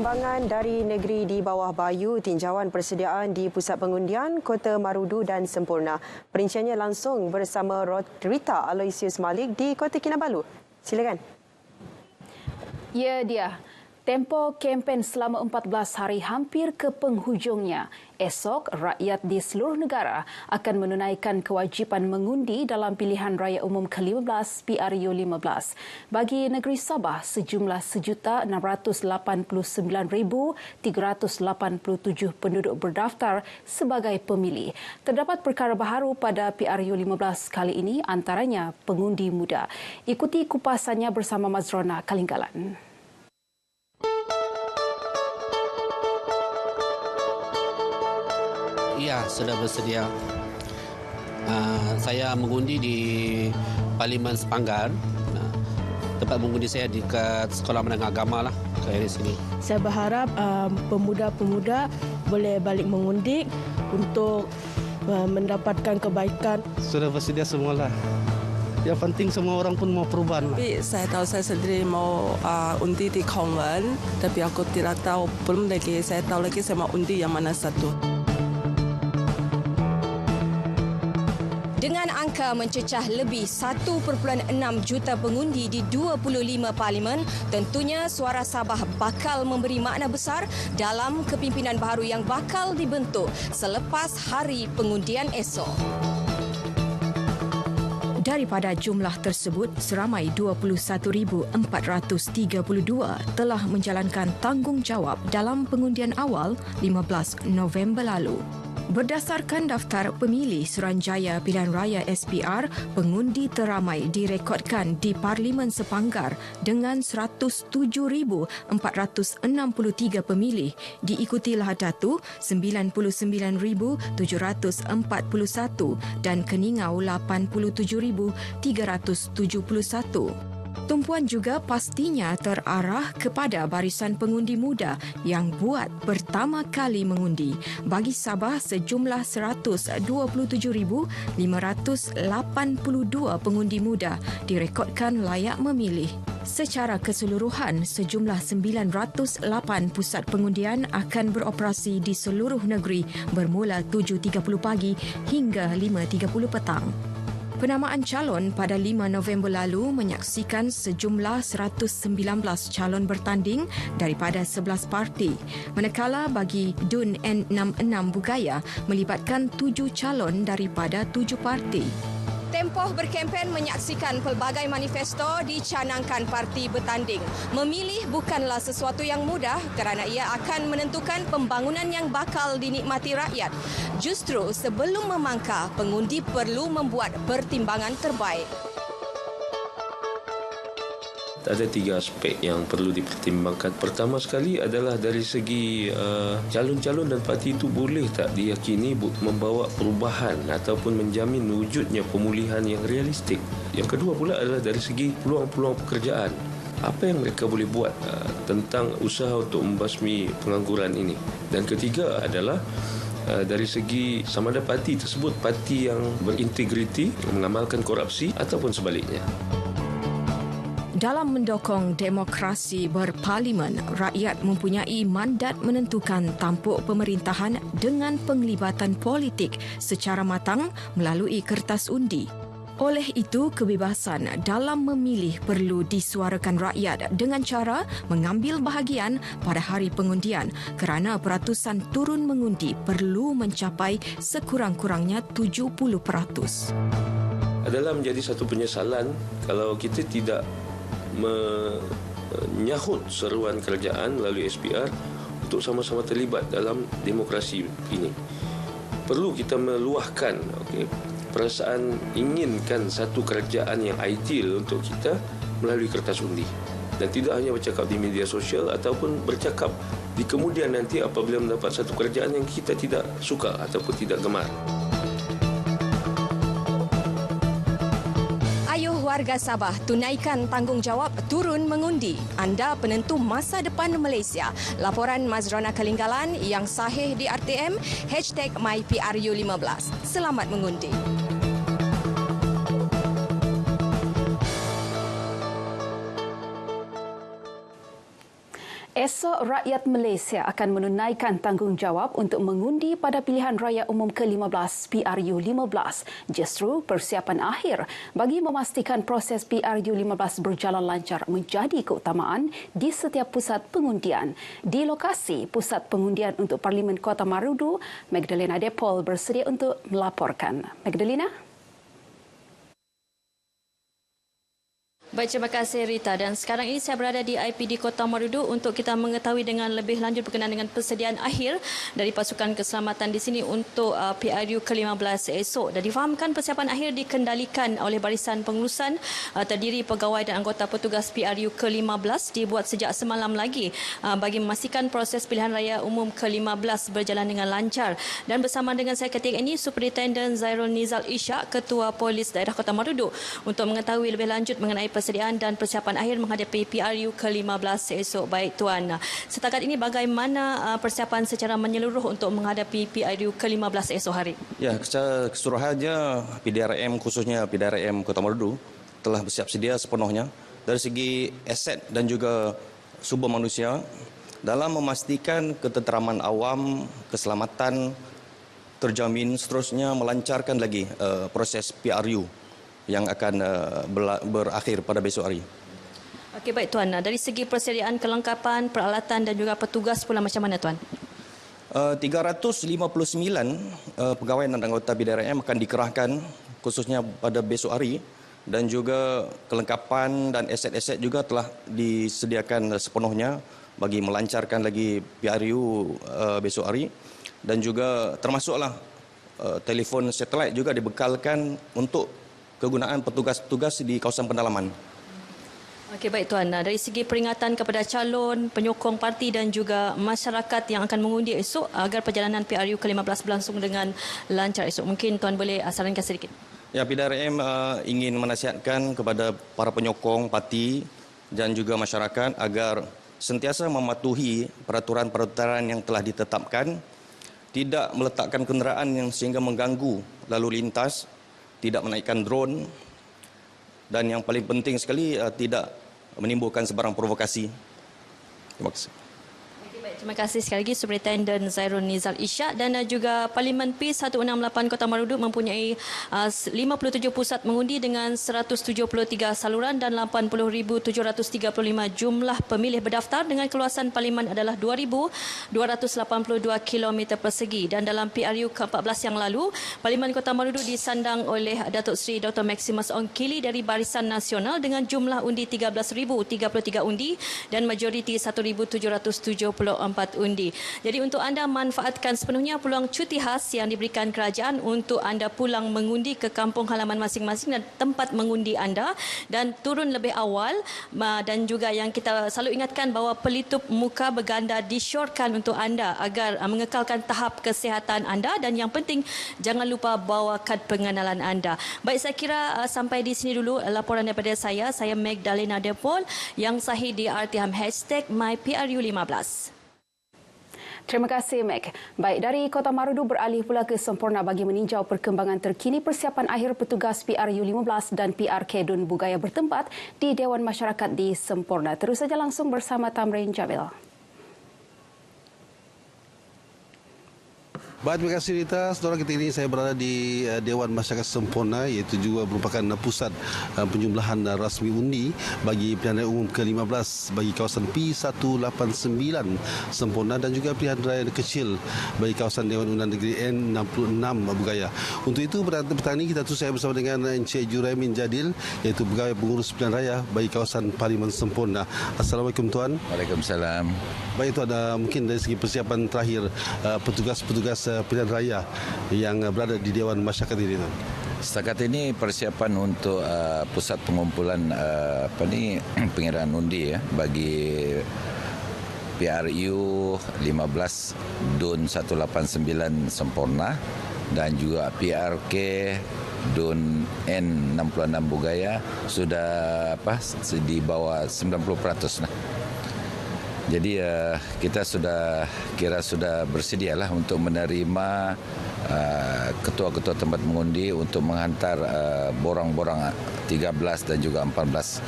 perkembangan dari negeri di bawah Bayu, tinjauan persediaan di Pusat Pengundian Kota Marudu dan sempurna. Perinciannya langsung bersama Rita Aloysius Malik di Kota Kinabalu. Silakan. Ya dia. Tempoh kempen selama 14 hari hampir ke penghujungnya. Esok, rakyat di seluruh negara akan menunaikan kewajipan mengundi dalam pilihan raya umum ke-15 PRU15. Bagi negeri Sabah, sejumlah 1,889,387 penduduk berdaftar sebagai pemilih. Terdapat perkara baharu pada PRU15 kali ini, antaranya pengundi muda. Ikuti kupasannya bersama Mazrona Kalinggalan. Ya, sudah bersedia. Saya mengundi di Parlimen Sepanggar. Tempat mengundi saya di Sekolah Menengah Agama lah, di sini. Saya berharap pemuda-pemuda boleh balik mengundi untuk mendapatkan kebaikan. Sudah bersedia semualah. Yang penting semua orang pun mau perubahan. Saya tahu saya sendiri mau undi di konven, tapi aku tidak tahu, belum lagi saya tahu lagi saya mau undi yang mana satu. Dengan angka mencecah lebih 1.6 juta pengundi di 25 parlimen, tentunya suara Sabah bakal memberi makna besar dalam kepimpinan baharu yang bakal dibentuk selepas hari pengundian esok. Daripada jumlah tersebut, seramai 21,432 telah menjalankan tanggungjawab dalam pengundian awal 15 November lalu. Berdasarkan daftar pemilih Suruhanjaya Pilihan Raya SPR, pengundi teramai direkodkan di Parlimen Sepanggar dengan 107,463 pemilih, diikuti Lahad Datu 99,741 dan Keningau 87,371. Tumpuan juga pastinya terarah kepada barisan pengundi muda yang buat pertama kali mengundi. Bagi Sabah, sejumlah 127,582 pengundi muda direkodkan layak memilih. Secara keseluruhan, sejumlah 908 pusat pengundian akan beroperasi di seluruh negeri bermula 7.30 pagi hingga 5.30 petang. Penamaan calon pada 5 November lalu menyaksikan sejumlah 119 calon bertanding daripada 11 parti. Manakala bagi DUN N66 Bugaya melibatkan 7 calon daripada 7 parti. Tempoh berkempen menyaksikan pelbagai manifesto dicanangkan parti bertanding. Memilih bukanlah sesuatu yang mudah kerana ia akan menentukan pembangunan yang bakal dinikmati rakyat. Justru sebelum memangkah, pengundi perlu membuat pertimbangan terbaik. Ada 3 aspek yang perlu dipertimbangkan. Pertama sekali adalah dari segi calon-calon dan parti itu boleh tak diyakini membawa perubahan ataupun menjamin wujudnya pemulihan yang realistik. Yang kedua pula adalah dari segi peluang-peluang pekerjaan. Apa yang mereka boleh buat tentang usaha untuk membasmi pengangguran ini. Dan ketiga adalah dari segi sama ada parti tersebut parti yang berintegriti, mengamalkan korupsi ataupun sebaliknya. Dalam mendokong demokrasi berparlimen, rakyat mempunyai mandat menentukan tampuk pemerintahan dengan penglibatan politik secara matang melalui kertas undi. Oleh itu, kebebasan dalam memilih perlu disuarakan rakyat dengan cara mengambil bahagian pada hari pengundian kerana peratusan turun mengundi perlu mencapai sekurang-kurangnya 70%. Adalah menjadi satu penyesalan kalau kita tidak menyahut seruan kerajaan melalui SPR untuk sama-sama terlibat dalam demokrasi ini. Perlu kita meluahkan perasaan inginkan satu kerajaan yang ideal untuk kita melalui kertas undi. Dan tidak hanya bercakap di media sosial ataupun bercakap di kemudian nanti apabila mendapat satu kerajaan yang kita tidak suka ataupun tidak gemar. Warga Sabah, tunaikan tanggungjawab turun mengundi. Anda penentu masa depan Malaysia. Laporan Mazrona Kalinggalan yang sahih di RTM, #MyPRU15. Selamat mengundi. Esok, rakyat Malaysia akan menunaikan tanggungjawab untuk mengundi pada pilihan raya umum ke-15 PRU15. Justru persiapan akhir bagi memastikan proses PRU15 berjalan lancar menjadi keutamaan di setiap pusat pengundian. Di lokasi pusat pengundian untuk Parlimen Kota Marudu, Magdalena Depol bersedia untuk melaporkan. Magdalena? Baik, terima kasih Rita. Dan sekarang ini saya berada di IPD Kota Marudu untuk kita mengetahui dengan lebih lanjut berkenaan dengan persediaan akhir dari pasukan keselamatan di sini untuk PRU ke-15 esok. Dan difahamkan persiapan akhir dikendalikan oleh barisan pengurusan terdiri pegawai dan anggota petugas PRU ke-15 dibuat sejak semalam lagi bagi memastikan proses pilihan raya umum ke-15 berjalan dengan lancar. Dan bersama dengan saya ketika ini Superintendent Zairul Nizal Ishak, Ketua Polis Daerah Kota Marudu untuk mengetahui lebih lanjut mengenai persediaan dan persiapan akhir menghadapi PRU ke-15 esok. Baik Tuan, setakat ini bagaimana persiapan secara menyeluruh untuk menghadapi PRU ke-15 esok hari? Ya, secara keseluruhannya PDRM khususnya PDRM Kota Marudu telah bersiap sedia sepenuhnya dari segi aset dan juga sumber manusia dalam memastikan ketenteraman awam, keselamatan terjamin, seterusnya melancarkan lagi proses PRU yang akan berakhir pada besok hari. Okey, baik Tuan. Dari segi persediaan kelengkapan, peralatan dan juga petugas pula macam mana Tuan? 359 pegawai dan anggota PDRM akan dikerahkan khususnya pada besok hari dan juga kelengkapan dan aset-aset juga telah disediakan sepenuhnya bagi melancarkan lagi PRU besok hari dan juga termasuklah telefon satelit juga dibekalkan untuk kegunaan petugas-petugas di kawasan pendalaman. Okey, baik Tuan. Dari segi peringatan kepada calon, penyokong parti dan juga masyarakat yang akan mengundi esok agar perjalanan PRU ke-15 berlangsung dengan lancar esok, mungkin Tuan boleh sarankan sedikit. Ya, PDRM ingin menasihatkan kepada para penyokong parti dan juga masyarakat agar sentiasa mematuhi peraturan-peraturan yang telah ditetapkan, tidak meletakkan kenderaan yang sehingga mengganggu lalu lintas, tidak menaikkan drone dan yang paling penting sekali tidak menimbulkan sebarang provokasi. Terima kasih. Terima kasih sekali lagi Superintendent Zairul Nizal Ishak. Dan juga Parlimen P168 Kota Marudu mempunyai 57 pusat mengundi dengan 173 saluran dan 80,735 jumlah pemilih berdaftar dengan keluasan Parlimen adalah 2,282 km persegi. Dan dalam PRU ke-14 yang lalu, Parlimen Kota Marudu disandang oleh Datuk Seri Dr. Maximus Ongkili dari Barisan Nasional dengan jumlah undi 13,033 undi dan majoriti 1,774 undi. Jadi untuk anda manfaatkan sepenuhnya peluang cuti khas yang diberikan kerajaan untuk anda pulang mengundi ke kampung halaman masing-masing dan tempat mengundi anda dan turun lebih awal, dan juga yang kita selalu ingatkan bahawa pelitup muka berganda disyorkan untuk anda agar mengekalkan tahap kesihatan anda dan yang penting jangan lupa bawa kad pengenalan anda. Baik, saya kira sampai di sini dulu laporan daripada saya Magdalena Depol yang sahih di RTM #MyPRU15. Terima kasih, Meg. Baik, dari Kota Marudu beralih pula ke Semporna bagi meninjau perkembangan terkini persiapan akhir petugas PRU15 dan PRK Dun Bugaya bertempat di Dewan Masyarakat di Semporna. Terus saja langsung bersama Tamrin Jabil. Baik, terima kasih Rita. Saudara, ketika ini saya berada di Dewan Masyarakat Semporna, iaitu juga merupakan pusat penjumlahan rasmi undi bagi pilihan raya umum ke-15 bagi kawasan P189 Semporna dan juga pilihan raya kecil bagi kawasan Dewan Undangan Negeri N66 Bugaya. Untuk itu, petang ini kita saya bersama dengan Encik Juraimin Jadil, iaitu pegawai pengurus pilihan raya bagi kawasan Parlimen Semporna. Assalamualaikum Tuan. Waalaikumsalam. Baik Tuan, mungkin dari segi persiapan terakhir petugas-petugas pilihan raya yang berada di Dewan Masyarakat ini. Setakat ini persiapan untuk pusat pengumpulan pengiraan undi bagi PRU 15 DUN 189 Semporna dan juga PRK DUN N66 Bugaya sudah di bawah 90% lah. Jadi kita sudah bersedialah untuk menerima ketua-ketua tempat mengundi untuk menghantar borang-borang 13 dan juga 14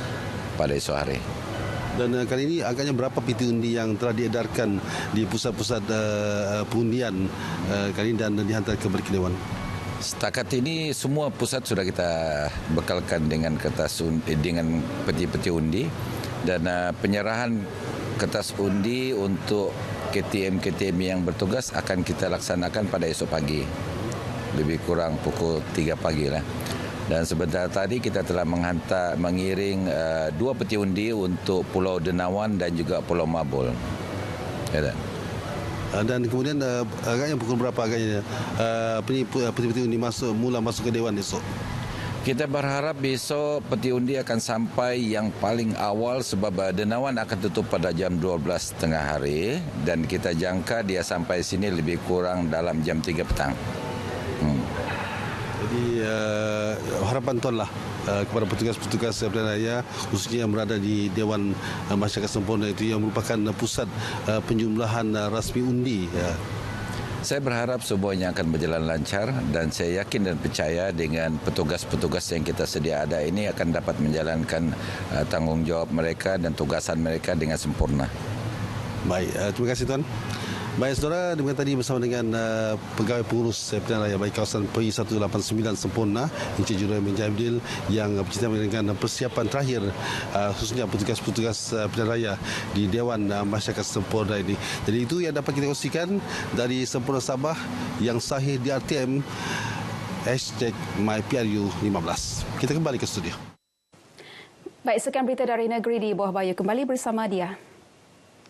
pada esok hari. Dan kali ini agaknya berapa piti undi yang telah diedarkan di pusat-pusat pengundian kali ini dan dihantar ke Barisan Dewan? Setakat ini semua pusat sudah kita bekalkan dengan kertas dengan peti-peti undi, dan penyerahan kertas undi untuk KTM yang bertugas akan kita laksanakan pada esok pagi, lebih kurang pukul 3 pagi lah. Dan sebentar tadi kita telah mengiring 2 peti undi untuk Pulau Denawan dan juga Pulau Mabul. Ya, dan kemudian agaknya pukul berapa agaknya peti-peti undi mula masuk ke Dewan esok? Kita berharap besok peti undi akan sampai yang paling awal sebab Denawan akan tutup pada jam 12 tengah hari dan kita jangka dia sampai sini lebih kurang dalam jam 3 petang. Jadi harapan Tuan lah kepada petugas-petugas pilihan raya khususnya yang berada di Dewan Masyarakat Sempurna itu yang merupakan pusat penjumlahan rasmi undi. Saya berharap semuanya akan berjalan lancar dan saya yakin dan percaya dengan petugas-petugas yang kita sedia ada ini akan dapat menjalankan tanggungjawab mereka dan tugasan mereka dengan sempurna. Baik, terima kasih Tuan. Baik saudara, demikian tadi bersama dengan pegawai pengurus pilihan raya bagi kawasan PI 189 Sempurna, Encik Juroi Menjamdil yang bercerita dengan persiapan terakhir khususnya petugas-petugas pilihan raya di Dewan Masyarakat Sempurna ini. Jadi itu yang dapat kita kongsikan dari Sempurna Sabah yang sahih di RTM #MyPRU15. Kita kembali ke studio. Baik, sekian berita dari negeri di Bawah Bayu. Kembali bersama dia.